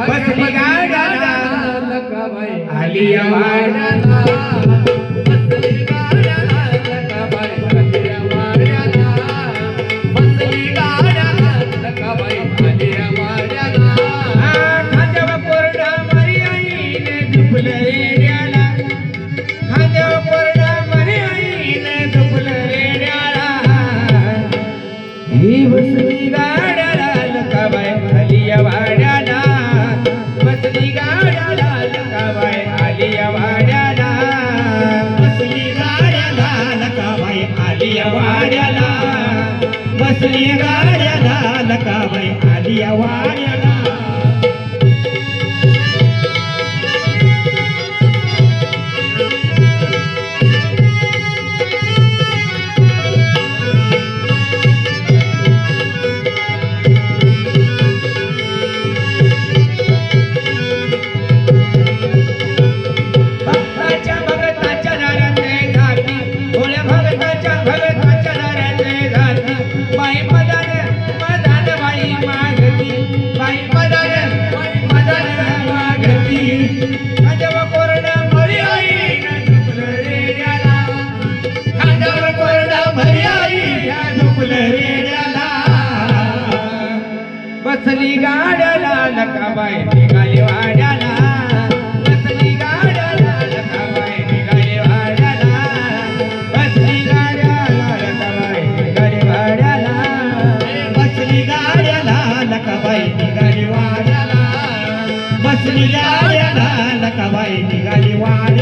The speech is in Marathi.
बसली गाड्याला लकाबाई आली वाड्याला बसली गाड्याला लकाबाई आली वाड्याला बसली गाड्याला लकाबाई आली वाड्याला खांद्यावर कोरडा मारी आईने झुपलं रेड्याला खांद्यावर कोरडा मारी आईने झुपलं रेड्याला ही बसली गाड्याला लकाबाई आली वाड्याला बसली गाड्याला लकाबाई आली वाड्याला बसली गाड्याला लकाबाई आली वाड्याला बसली गाड्याला लकाबाई आली वाड्याला बसली गाड्याला लकाबाई निघाली वाड्याला बसली गाड्याला लकाबाई निघाली वाड्याला बसली गाड्याला लकाबाई निघाली वाड्याला बसली गाड्याला लकाबाई निघाली वाड्याला बसली गाड्याला लकाबाई निघाली वाड्याला